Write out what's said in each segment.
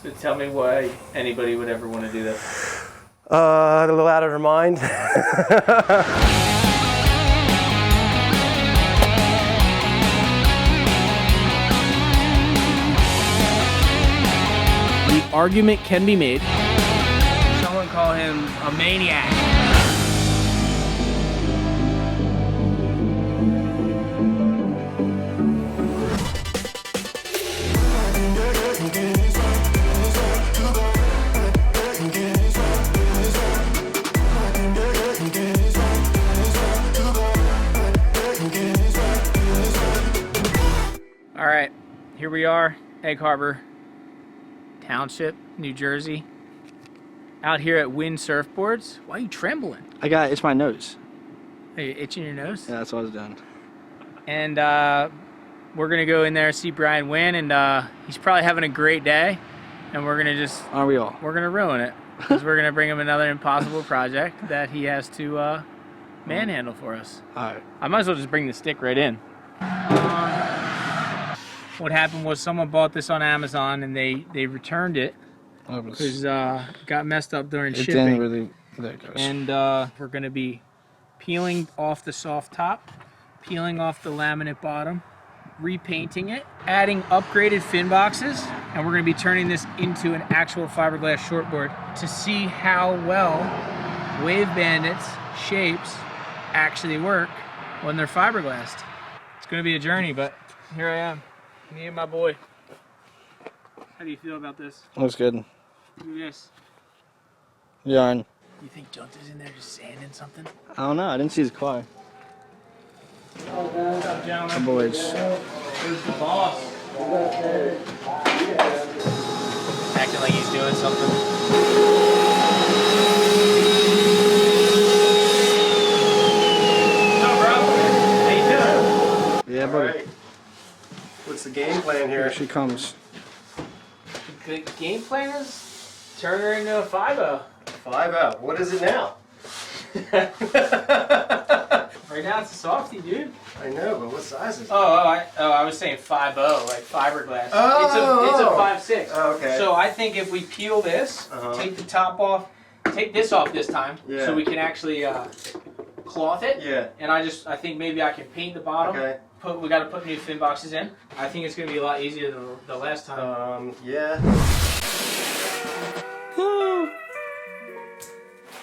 So tell me why anybody would ever want to do this. A little out of her mind. The argument can be made. Someone call him a maniac. All right, here we are, Egg Harbor Township, New Jersey. Out here at Wind Surfboards. Why are you trembling? It's my nose. Are you itching your nose? Yeah, that's what I was doing. And we're gonna go in there, see Brian Wynn, and he's probably having a great day. And we're gonna just, Aren't we all? we're gonna ruin it. Because we're gonna bring him another impossible project that he has to manhandle for us. All right. I might as well just bring the stick right in. What happened was someone bought this on Amazon and they returned it because it got messed up during It shipping. didn't really. There it goes. And we're gonna be peeling off the soft top, peeling off the laminate bottom, repainting it, adding upgraded fin boxes, and we're gonna be turning this into an actual fiberglass shortboard to see how well Wave Bandit's shapes actually work when they're fiberglassed. It's gonna be a journey, but here I am, me and my boy. How do you feel about this? Looks good. Look at this. Yarn. You think Junta's in there just sanding something? I don't know. I didn't see his car. What's up, gentlemen? The boys. Who's the boss? Acting like he's doing something. What's up, bro? How you doing? Yeah, buddy. Right. What's the game plan Here here? she comes. The game plan is turn her into a 5-0. 5-0. What is it now? Right now it's a softie, dude. I know, but what size is it? I was saying 5-0, like fiberglass. Oh, it's a 5-6. Oh, okay. So I think if we peel this, take the top off, take this off this time, Yeah. so we can actually cloth it. Yeah. And I think maybe I can paint the bottom. Okay. We got to put new fin boxes in. I think it's gonna be a lot easier than the last time. Yeah.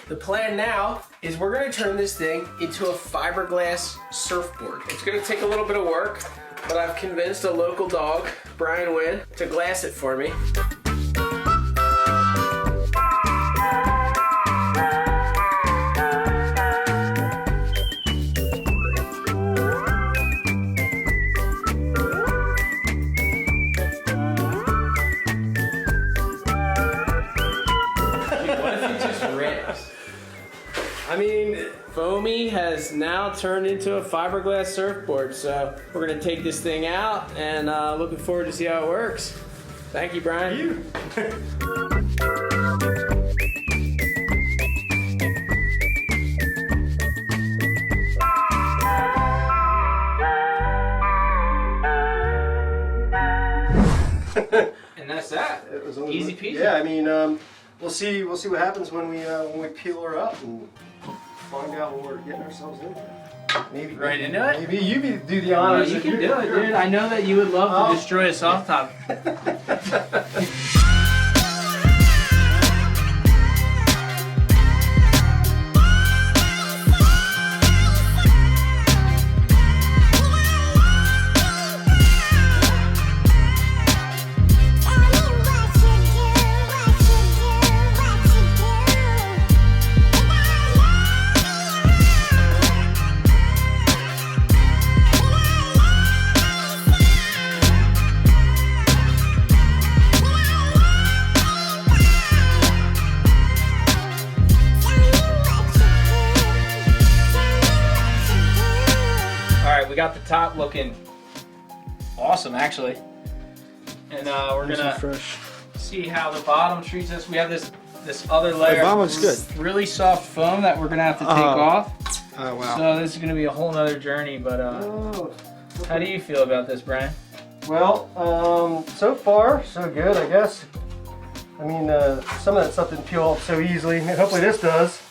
The plan now is we're gonna turn this thing into a fiberglass surfboard. It's gonna take a little bit of work, but I've convinced a local dog, Brian Wynn, to glass it for me. I mean, Foamy has now turned into a fiberglass surfboard, so we're gonna take this thing out and looking forward to see how it works. Thank you, Brian. And that's that. it was only Easy peasy. Yeah, I mean, we'll see what happens when we peel her up and find out what we're getting ourselves into. Maybe Right into it? Maybe you do the Oh, honors. you if can you're- do it, dude. I know that you would love to destroy a soft top. We got the top looking awesome, actually, and we're gonna Fresh. see how the bottom treats us. We have this other layer. The bottom's good. Really soft foam that we're gonna have to take off. Oh wow. So this is gonna be a whole nother journey. But how do you feel about this, Brian? Well, so far so good, I guess. I mean, some of that stuff didn't peel off so easily. Hopefully this does.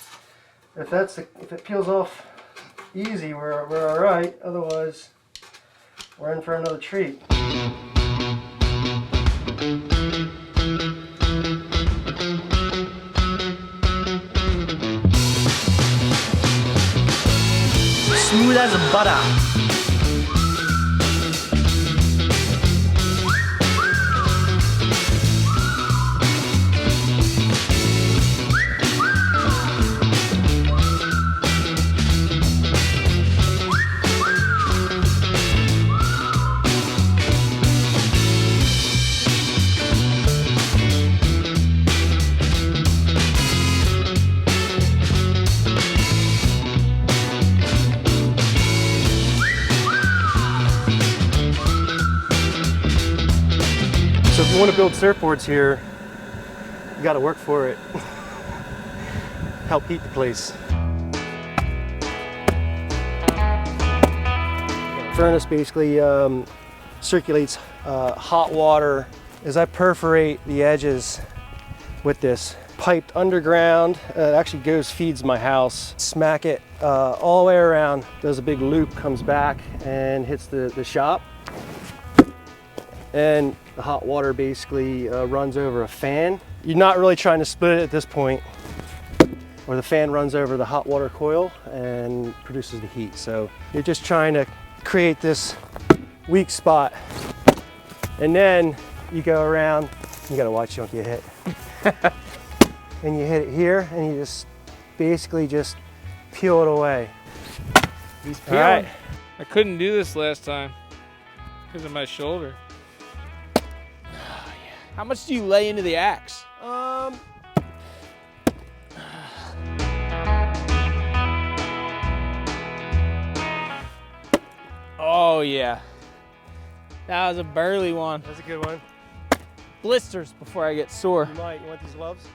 If it peels off easy, we're all right. Otherwise, we're in for another treat. Smooth as butter. So if you want to build surfboards here, you got to work for it. Help heat the place. Furnace basically circulates hot water as I perforate the edges with this piped underground. It actually feeds my house. Smack it all the way around, does a big loop, comes back and hits the shop. And the hot water basically runs over a fan. You're not really trying to split it at this point, where the fan runs over the hot water coil and produces the heat. So you're just trying to create this weak spot. And then you go around, you gotta watch you don't get hit. And you hit it here and you just basically just peel it away. He's peeling. All right. I couldn't do this last time because of my shoulder. How much do you lay into the axe? Oh yeah, that was a burly one. That's a good one. Blisters before I get sore. You want these gloves?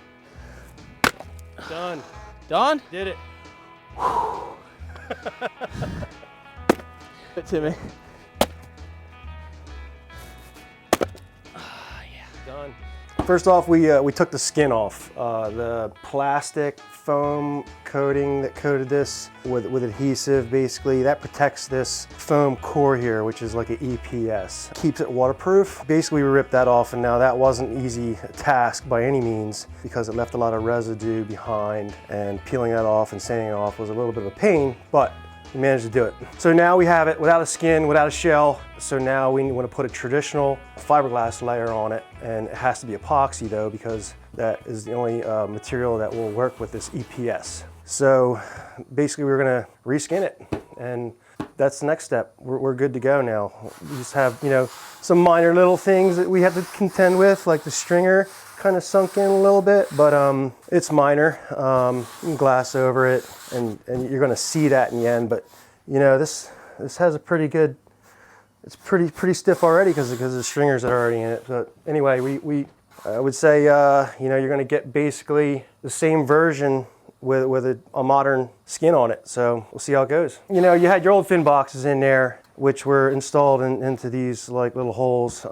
Done. Done? Did it. It to me. Done. First off, we took the skin off. The plastic foam coating that coated this with adhesive, basically, that protects this foam core here, which is like an EPS. Keeps it waterproof. Basically, we ripped that off, and now that wasn't an easy task by any means because it left a lot of residue behind, and peeling that off and sanding it off was a little bit of a pain, but we managed to do it. So now we have it without a skin, without a shell. So now we want to put a traditional fiberglass layer on it, and it has to be epoxy though, because that is the only material that will work with this EPS. So basically we're gonna reskin it, and that's the next step. We're good to go now. We just have, you know, some minor little things that we have to contend with, like the stringer kind of sunk in a little bit, but it's minor. You can glass over it, and you're gonna see that in the end, but you know, this has a pretty good, it's pretty stiff already because of the stringers that are already in it. But anyway, I would say, you know, you're gonna get basically the same version with a modern skin on it. So we'll see how it goes. You know, you had your old fin boxes in there, which were installed into these like little holes.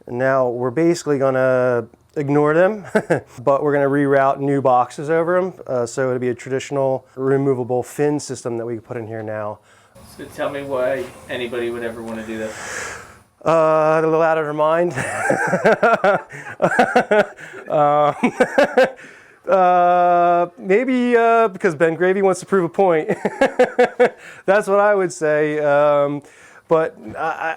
Now we're basically gonna ignore them, but we're gonna reroute new boxes over them. So it'll be a traditional removable fin system that we can put in here now. So tell me why anybody would ever want to do that. A little out of their mind. Maybe because Ben Gravy wants to prove a point. That's what I would say. But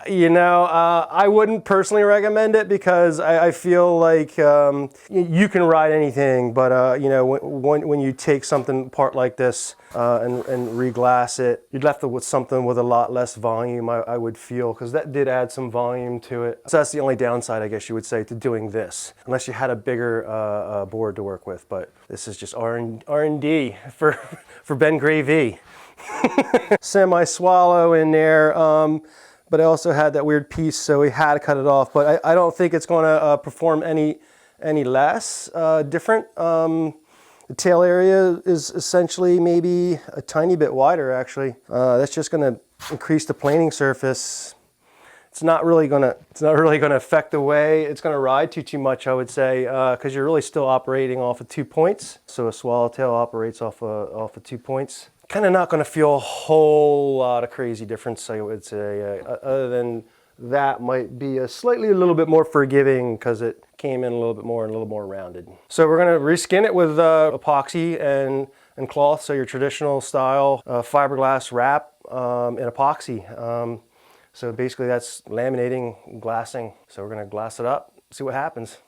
you know, I wouldn't personally recommend it because I feel like you can ride anything, but you know, when you take something apart like this and reglass it, you're left with something with a lot less volume, I would feel, because that did add some volume to it. So that's the only downside, I guess you would say, to doing this, unless you had a bigger board to work with. But this is just R&D for Ben Gravy. Semi-swallow in there, but I also had that weird piece, so we had to cut it off. But I don't think it's going to perform any less different. The tail area is essentially maybe a tiny bit wider, actually. That's just going to increase the planing surface It's not really gonna affect the way it's gonna ride too much, I would say, because you're really still operating off of 2 points. So a swallowtail operates off of 2 points. Kind of not gonna feel a whole lot of crazy difference, I would say. Other than that, might be a little bit more forgiving because it came in a little bit more and a little more rounded. So we're gonna reskin it with epoxy and cloth. So your traditional style fiberglass wrap and epoxy. So basically that's laminating, glassing. So we're gonna glass it up, see what happens.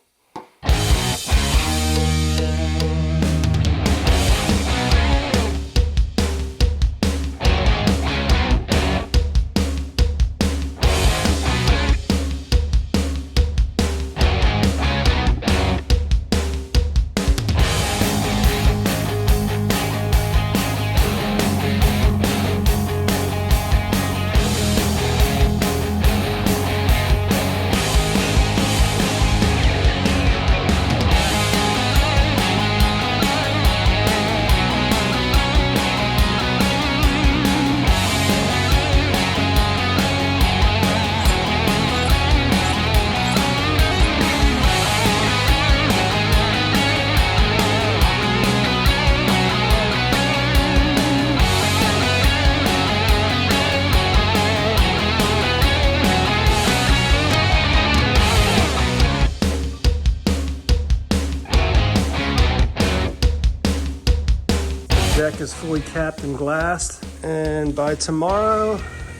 Deck is fully capped and glassed, and by tomorrow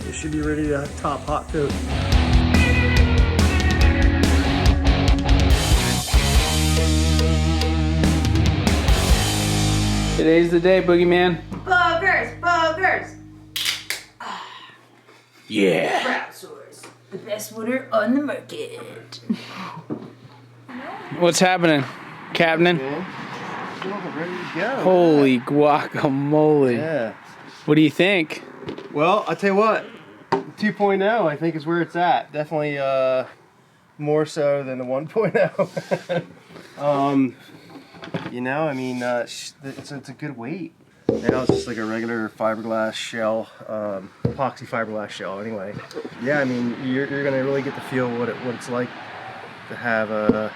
it should be ready to top hot coat. Today's the day, Boogeyman. Boogers! Yeah. Crowdsource, the best water on the market. What's happening, Captain? Ready to go. Holy guacamole. Yeah. What do you think? Well, I'll tell you what, 2.0 I think is where it's at. Definitely more so than the 1.0. You know, I mean, it's a good weight. Now it's just like a regular fiberglass shell, epoxy fiberglass shell anyway. Yeah, I mean, you're going to really get to feel what it's like to have a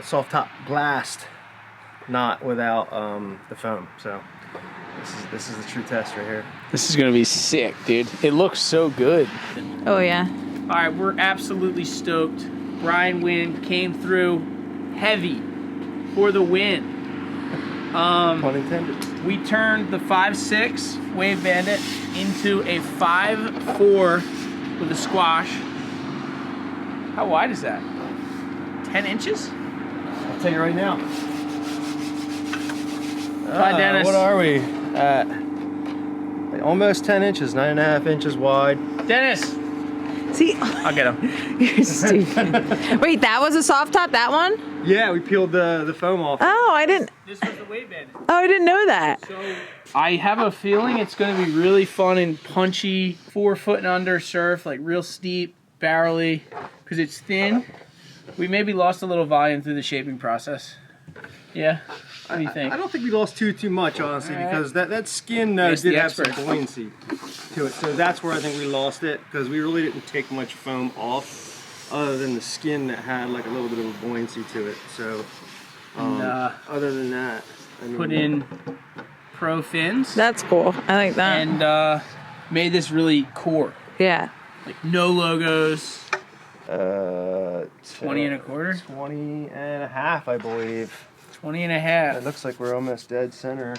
soft top glassed, not without the foam. So this is the true test right here. This is gonna be sick, dude. It looks so good. Oh yeah. All right, we're absolutely stoked. Brian Wynn came through heavy for the win. Pun intended. We turned the 5.6 Wave Bandit into a 5.4 with a squash. How wide is that? 10 inches? I'll tell you right now. Hi, Dennis. What are we at? Almost 10 inches, 9.5 inches wide. Dennis! See, I'll get him. you're stupid. Wait, that was a soft top, that one? Yeah, we peeled the foam off. Oh, I didn't This was the Wave Bandit. know that. So I have a feeling it's going to be really fun and punchy, 4 foot and under surf, like real steep, barrely, because it's thin. We maybe lost a little volume through the shaping process. Yeah? What do you think? I don't think we lost too much, honestly, All right. because that skin Ask did the have some experts. buoyancy to it. So that's where I think we lost it, because we really didn't take much foam off, other than the skin that had like a little bit of a buoyancy to it. So other than that, I mean, Put in pro fins That's cool. I like that. and made this really core. yeah. Like no logos, 20 and a quarter, 20 and a half, I believe. 20 and a half. It looks like we're almost dead center.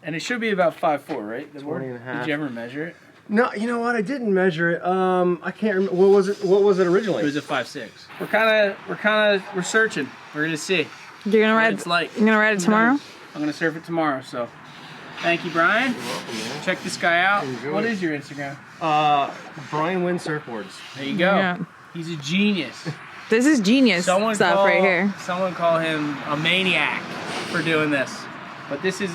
And it should be about 5'4", right? The 20 board? and a half. Did you ever measure it? No, you know what? I didn't measure it. I can't remember. What was it? What was it originally? It was a 5'6". We're searching. We're gonna see You're gonna what ride it's like. You're gonna ride it Who tomorrow? knows? I'm gonna surf it tomorrow. So, thank you, Brian. You're welcome, man. Check this guy out. Enjoy. What is your Instagram? Brian Wynn Surfboards. There you go. Yeah. He's a genius. This is genius stuff right here. Someone call him a maniac for doing this. But this is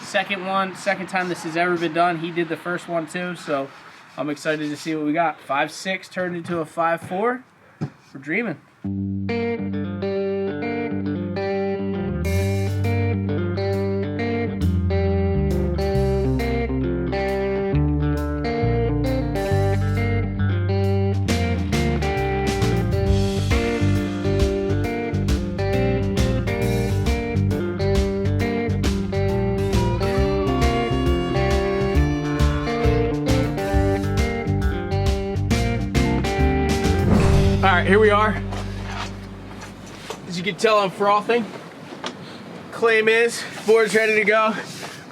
second time this has ever been done. He did the first one too, so I'm excited to see what we got. 5'6" turned into a 5'4". We're dreaming. here we are. As you can tell, I'm frothing. Claim is, board's ready to go.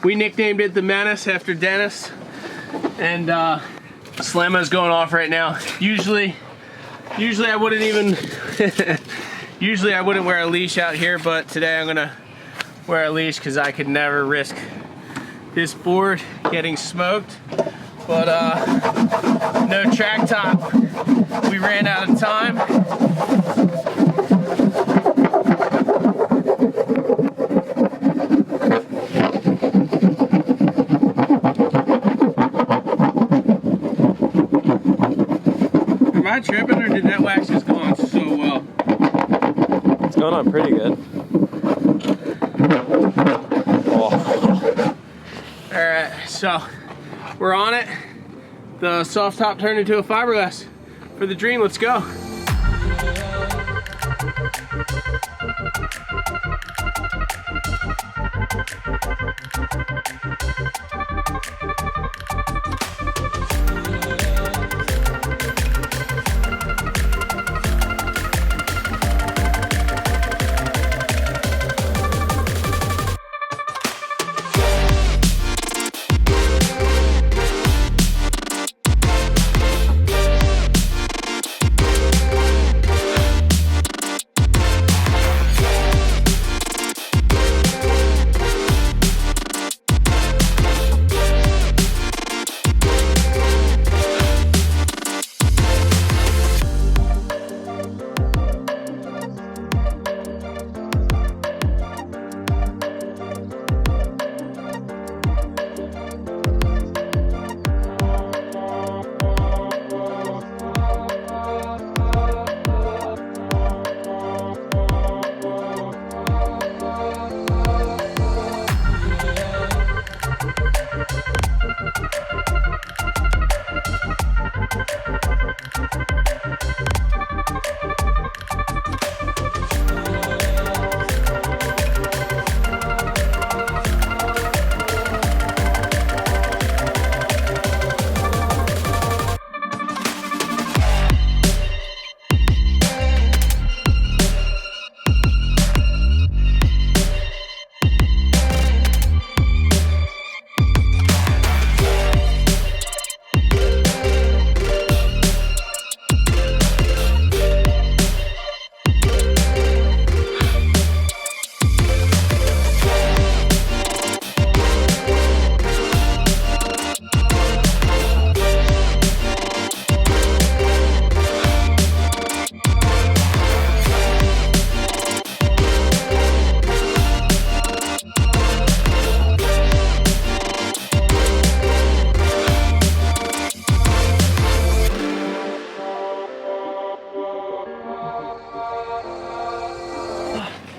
We nicknamed it the Menace after Dennis. And Slammo's going off right now. Usually I wouldn't even, usually I wouldn't wear a leash out here, but today I'm gonna wear a leash because I could never risk this board getting smoked. But no track top. We ran out of time. Am I tripping, or did that wax just go on so well? It's going on pretty good. Oh. Alright, so we're on it. The soft top turned into a fiberglass. For the dream, let's go.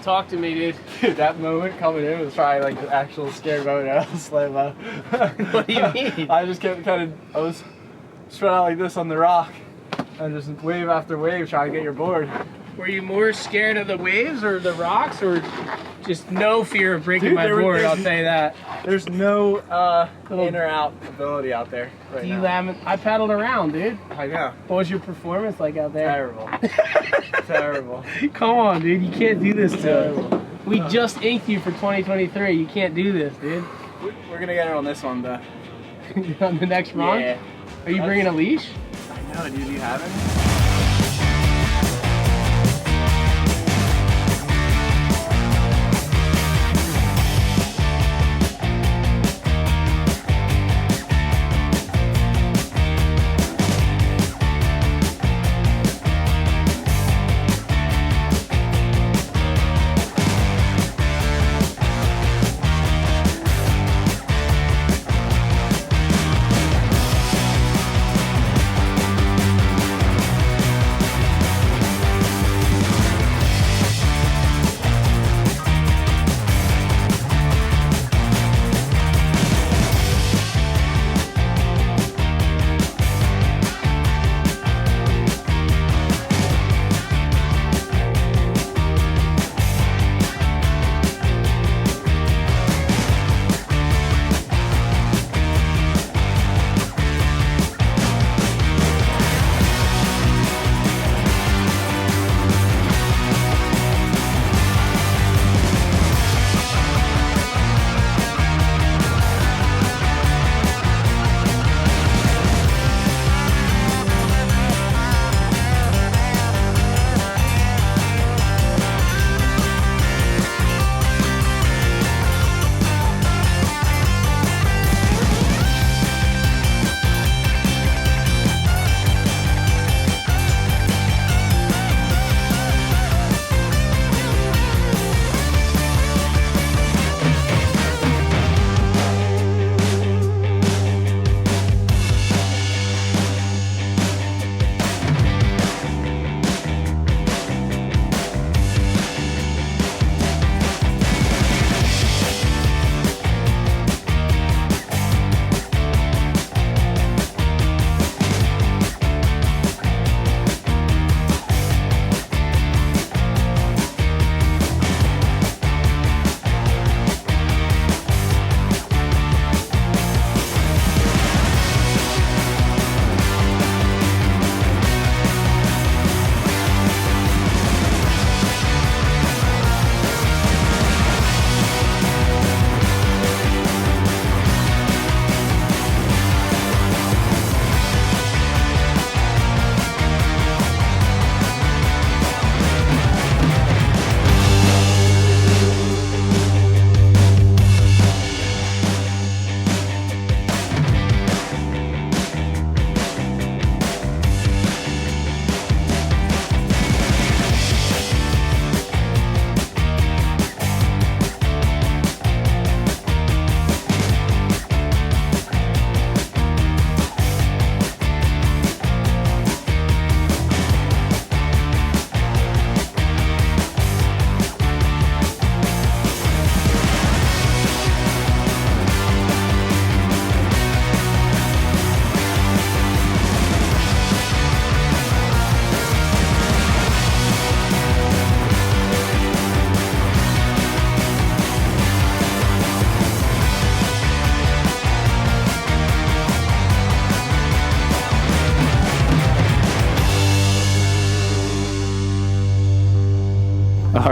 Talk to me, dude. Dude, that moment coming in was probably like the actual scary moment out of Slammo. What do you mean? I just kept I was spread out like this on the rock and just wave after wave trying to get your board. Were you more scared of the waves or the rocks, or just no fear of breaking Dude, my board? I'll tell you that. There's no in or out ability out there right now. I paddled around, dude. I know. What was your performance like out there? Terrible. Terrible. Come on, dude. You can't do this to Terrible. us. We just inked you for 2023. You can't do this, dude. We're gonna get her on this one though. On the next run? Yeah. Are you bringing a leash? I know, dude. You haven't?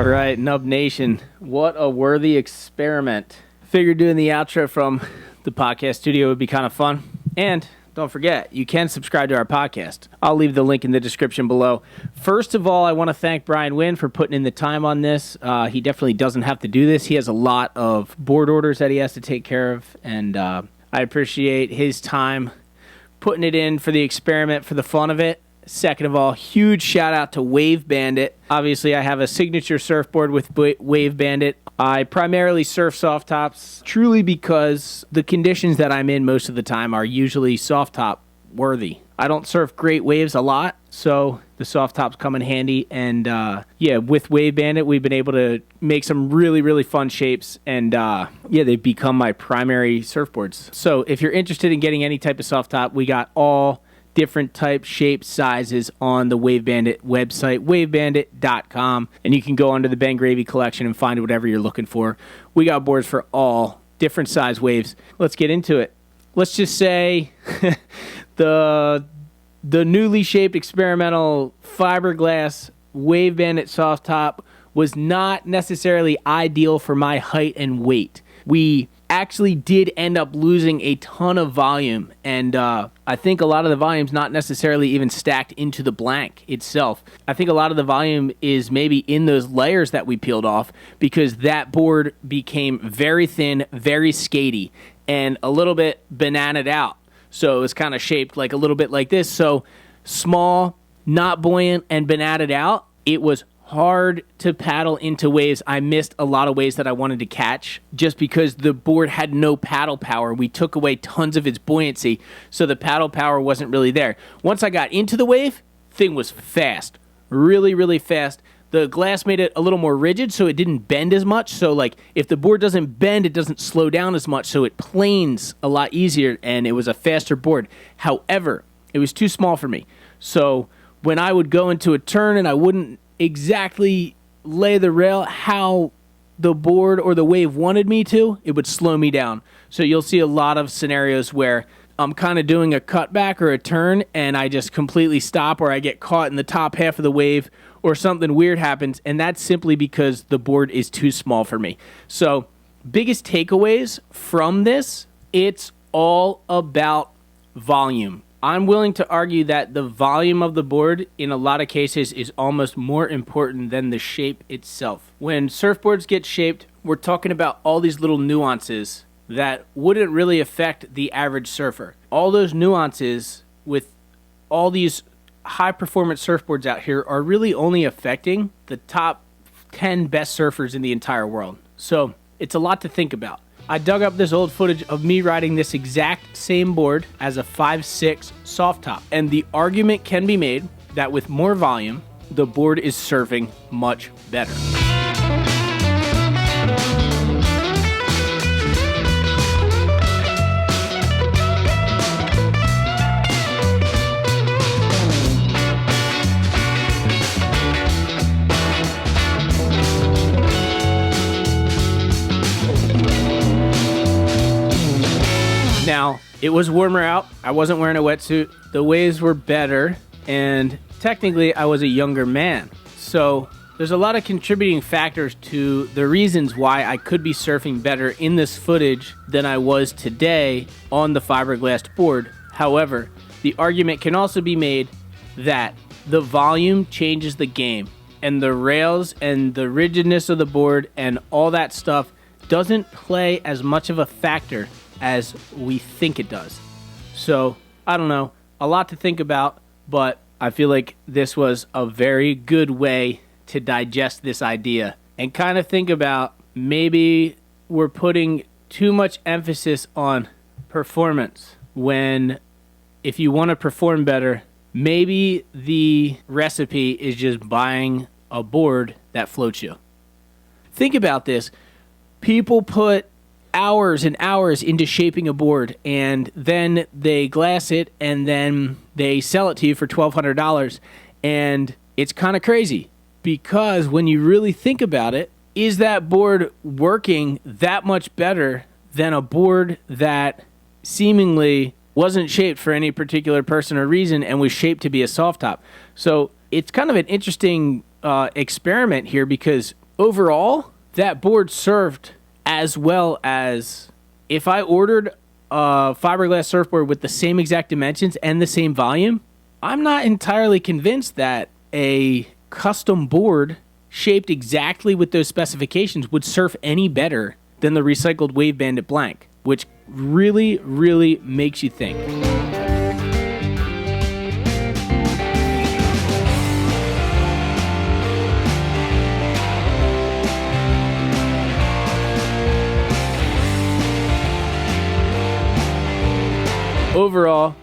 right, Nub Nation. What a worthy experiment. Figured doing the outro from the podcast studio would be kind of fun. And don't forget, you can subscribe to our podcast. I'll leave the link in the description below. First of all, I want to thank Brian Wynn for putting in the time on this. He definitely doesn't have to do this. He has a lot of board orders that he has to take care of, and I appreciate his time putting it in for the experiment, for the fun of it. Second of all, huge shout out to Wave Bandit. Obviously, I have a signature surfboard with Wave Bandit. I primarily surf soft tops truly because the conditions that I'm in most of the time are usually soft top worthy. I don't surf great waves a lot, so the soft tops come in handy. And yeah, with Wave Bandit, we've been able to make some really, really fun shapes. And yeah, they've become my primary surfboards. So if you're interested in getting any type of soft top, we got all different types, shapes, sizes on the Wave Bandit website, wavebandit.com, and you can go under the Ben Gravy collection and find whatever you're looking for. We got boards for all different size waves. Let's get into it. Let's just say the newly shaped experimental fiberglass Wave Bandit soft top was not necessarily ideal for my height and weight. We actually did end up losing a ton of volume, and I think a lot of the volume's not necessarily even stacked into the blank itself. I think a lot of the volume is maybe in those layers that we peeled off, because that board became very thin, very skatey, and a little bit bananaed out. So it was kind of shaped like a little bit like this. So small, not buoyant, and bananaed out. It was hard to paddle into waves. I missed a lot of waves that I wanted to catch just because the board had no paddle power. We took away tons of its buoyancy, so the paddle power wasn't really there. Once I got into the wave, thing was fast. Really, really fast. The glass made it a little more rigid, so it didn't bend as much. So like if the board doesn't bend, it doesn't slow down as much, so it planes a lot easier, and it was a faster board. However, it was too small for me. So when I would go into a turn and I wouldn't exactly lay the rail how the board or the wave wanted me to, it would slow me down. So you'll see a lot of scenarios where I'm kind of doing a cutback or a turn and I just completely stop, or I get caught in the top half of the wave, or something weird happens, and that's simply because the board is too small for me. So biggest takeaways from this, it's all about volume. I'm willing to argue that the volume of the board in a lot of cases is almost more important than the shape itself. When surfboards get shaped, we're talking about all these little nuances that wouldn't really affect the average surfer. All those nuances with all these high performance surfboards out here are really only affecting the top 10 best surfers in the entire world. So it's a lot to think about. I dug up this old footage of me riding this exact same board as a 5.6 soft top, and the argument can be made that with more volume, the board is surfing much better. Now, it was warmer out. I wasn't wearing a wetsuit. The waves were better, and technically I was a younger man. So there's a lot of contributing factors to the reasons why I could be surfing better in this footage than I was today on the fiberglass board. However, the argument can also be made that the volume changes the game, and the rails and the rigidness of the board and all that stuff doesn't play as much of a factor as we think it does. So, I don't know, a lot to think about, but I feel like this was a very good way to digest this idea and kind of think about maybe we're putting too much emphasis on performance when if you want to perform better, maybe the recipe is just buying a board that floats you. Think about this. People put hours and hours into shaping a board, and then they glass it, and then they sell it to you for $1,200, and it's kind of crazy because when you really think about it, is that board working that much better than a board that seemingly wasn't shaped for any particular person or reason and was shaped to be a soft top? So it's kind of an interesting experiment here, because overall, that board surfed as well as if I ordered a fiberglass surfboard with the same exact dimensions and the same volume. I'm not entirely convinced that a custom board shaped exactly with those specifications would surf any better than the recycled Wave Bandit Blank, which really, really makes you think. Overall,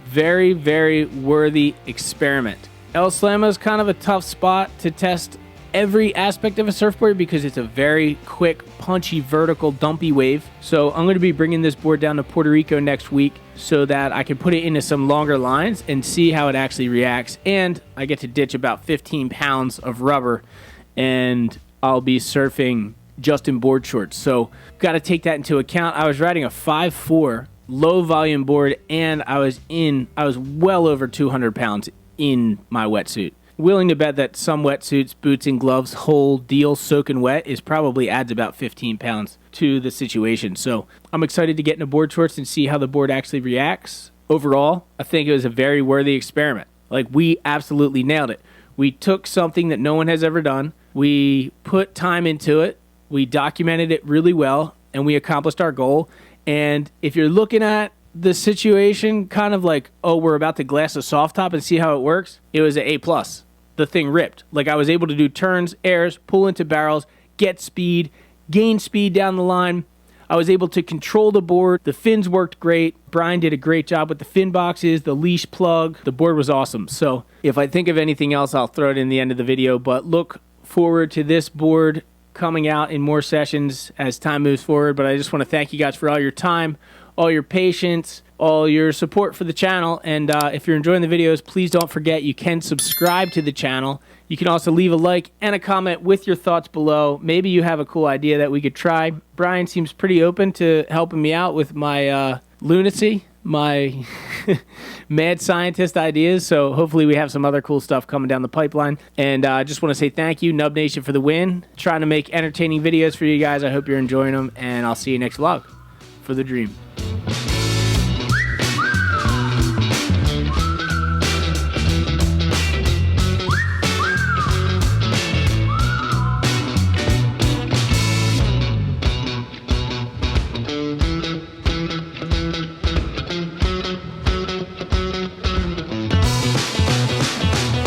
very, very worthy experiment. El Slamo is kind of a tough spot to test every aspect of a surfboard because it's a very quick, punchy, vertical, dumpy wave. So I'm going to be bringing this board down to Puerto Rico next week so that I can put it into some longer lines and see how it actually reacts. And I get to ditch about 15 pounds of rubber and I'll be surfing just in board shorts. So got to take that into account. I was riding a 5'4" low volume board and I was well over 200 pounds in my wetsuit. Willing to bet that some wetsuits, boots, and gloves, whole deal soaking wet is probably adds about 15 pounds to the situation. So I'm excited to get into board shorts and see how the board actually reacts. Overall, I think it was a very worthy experiment. Like, we absolutely nailed it. We took something that no one has ever done. We put time into it. We documented it really well, and we accomplished our goal. And if you're looking at the situation kind of like, oh, we're about to glass a soft top and see how it works, it was an A+. The thing ripped. Like, I was able to do turns, airs, pull into barrels, get speed, gain speed down the line. I was able to control the board. The fins worked great. Brian did a great job with the fin boxes, the leash plug. The board was awesome. So if I think of anything else, I'll throw it in the end of the video. But look forward to this board coming out in more sessions as time moves forward. But I just want to thank you guys for all your time, all your patience, all your support for the channel. And if you're enjoying the videos, please don't forget you can subscribe to the channel. You can also leave a like and a comment with your thoughts below. Maybe you have a cool idea that we could try. Brian seems pretty open to helping me out with my lunacy, my mad scientist ideas. So hopefully we have some other cool stuff coming down the pipeline. And I just want to say thank you, Nub Nation, for the win. Trying to make entertaining videos for you guys. I hope you're enjoying them, and I'll see you next vlog for the dream.